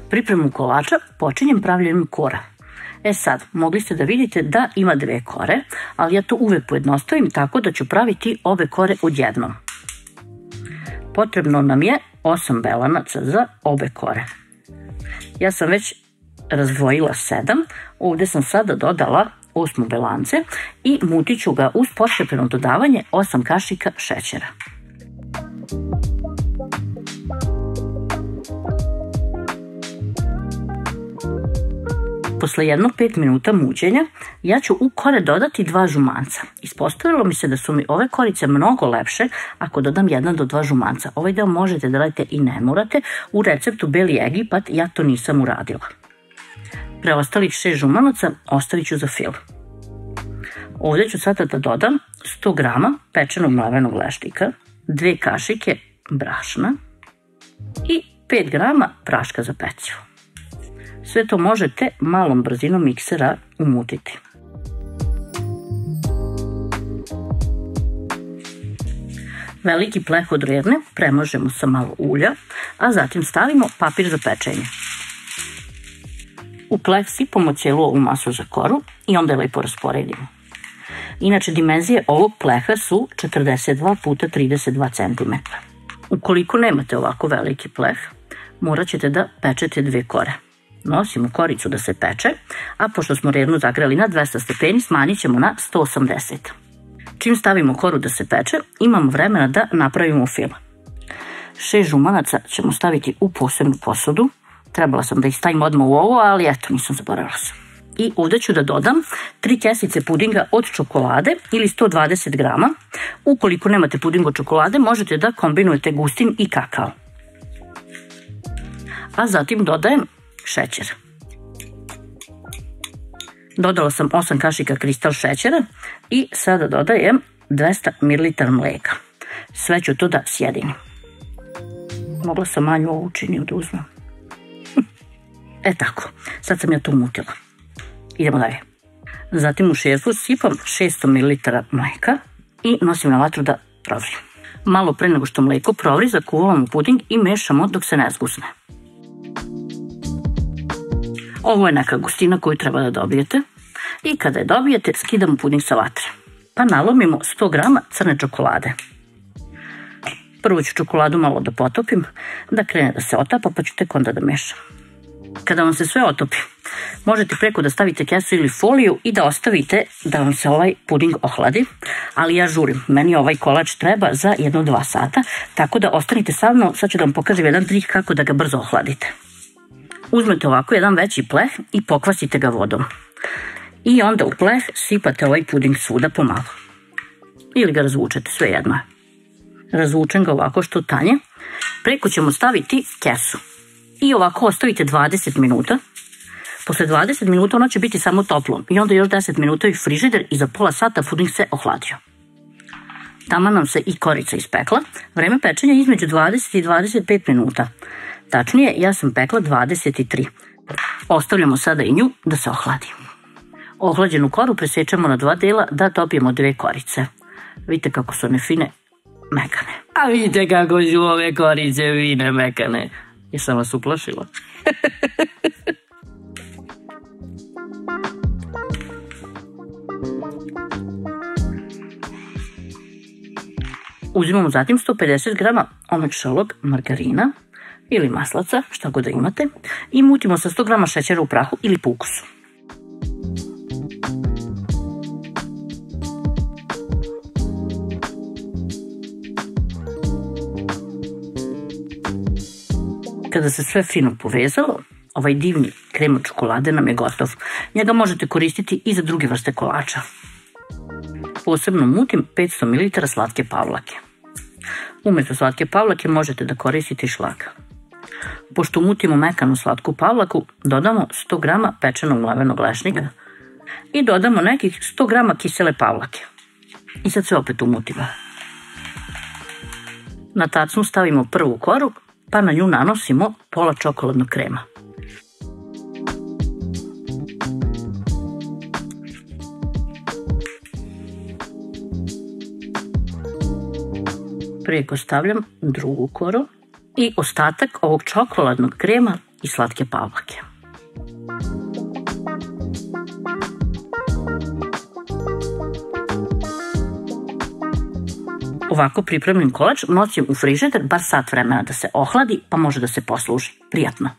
Pripremu kolača počinjem pravljenjem kora. Sad, mogli ste da vidite da ima 2 kore, ali ja to uvek pojednostavim tako da ću praviti obe kore odjednom. Potrebno nam je 8 belanaca za obe kore. Ja sam već razdvojila 7, ovde sam sada dodala 8. belance i mutit ću ga uz postepeno dodavanje 8 kašika šećera. Posle jednog 5 minuta mućenja, ja ću u kore dodati 2 žumanca. Ispostavilo mi se da su mi ove korice mnogo lepše ako dodam 1 do 2 žumanca. Ovaj deo možete da radite i ne morate. U receptu Beli Egipat ja to nisam uradila. Preostalih 6 žumanaca ostavit ću za fil. Ovde ću sada da dodam 100 grama pečenog mlevenog leštika, 2 kašike brašna i 5 grama praška za pecivo. Sve to možete malom brzinom miksera umutiti. Veliki pleh od rerne premažemo sa malo ulja, a zatim stavimo papir za pečenje. U pleh sipamo cijelu ovu masu za koru i onda je lepo rasporedimo. Inače, dimenzije ovog pleha su 42 puta 32 cm. Ukoliko nemate ovako veliki pleh, morat ćete da pečete 2 kore. Nosimo koricu da se peče, a pošto smo rernu zagreli na 200 stepeni, smanjit ćemo na 180. Čim stavimo koru da se peče, imamo vremena da napravimo fil. 6 žumanaca ćemo staviti u posebnu posudu. Trebala sam da ih stavim odmah u ovo, ali eto, nisam zaboravila sam. I ovde ću da dodam 3 kesice pudinga od čokolade ili 120 grama. Ukoliko nemate puding od čokolade, možete da kombinujete gustin i kakao. A zatim dodajem šećer. Dodala sam 8 kašika kristal šećera i sada dodajem 200 ml mleka. Sve ću to da sjedinim. Mogla sam manju ovu činiju da uzmem. Tako, sad sam ja to umutila. Idemo dalje. Zatim u šerpu sipam 600 ml mleka i nosim na vatru da provri. Malo pre nego što mleko provri, zakuvamo puding i mešamo dok se ne zgusne. Ovo je neka gustina koju treba da dobijete i kada je dobijete, skidamo puding sa vatre. Pa nalomimo 100 grama crne čokolade. Prvo ću čokoladu malo da potopim, da krene da se otapa, pa ću tek onda da mešam. Kada vam se sve otopi, možete preko da stavite kesu ili foliju i da ostavite da vam se ovaj puding ohladi, ali ja žurim, meni ovaj kolač treba za 1-2 sata, tako da ostanite sa mnom, sad ću da vam pokažem jedan trik kako da ga brzo ohladite. Uzmete ovako jedan veći pleh i pokvasite ga vodom. I onda u pleh sipate ovaj puding svuda pomalo. Ili ga razvučete, sve jedno je. Razvučem ga ovako što tanje. Preko ćemo staviti kesu. I ovako ostavite 20 minuta. Posle 20 minuta ono će biti samo toplo. I onda još 10 minuta i frižider i za pola sata puding se ohladio. Tamo nam se i korica ispekla. Vreme pečenja je između 20 i 25 minuta. Tačnije, ja sam pekla 23. Ostavljamo sada i nju da se ohladi. Ohlađenu koru presečemo na 2 dela da dobijemo 2 korice. Vidite kako su one fine, mekane. A vidite kako su ove korice fine, mekane. Jesam vas uplašila? Uzimamo zatim 150 grama omekšalog margarina ili maslaca, šta god da imate, i mutimo sa 100 grama šećera u prahu ili po ukusu. Kada se sve fino povezalo, ovaj divni krem od čokolade nam je gotov. Njega možete koristiti i za druge vrste kolača. Posebno mutim 500 ml slatke pavlake. Umesto slatke pavlake možete da koristite i šlag. Pošto mutimo mekanu slatku pavlaku, dodamo 100 grama pečenog mlevenog lešnika i dodamo nekih 100 grama kisele pavlake. I sad sve opet umutimo. Na tacnu stavimo prvu koru, pa na nju nanosimo pola čokoladnog krema. Preko stavljam drugu koru i ostatak ovog čokoladnog krema i slatke pavlake. Ovako pripremljen kolač nosim u frižider bar sat vremena da se ohladi, pa može da se posluži. Prijatno!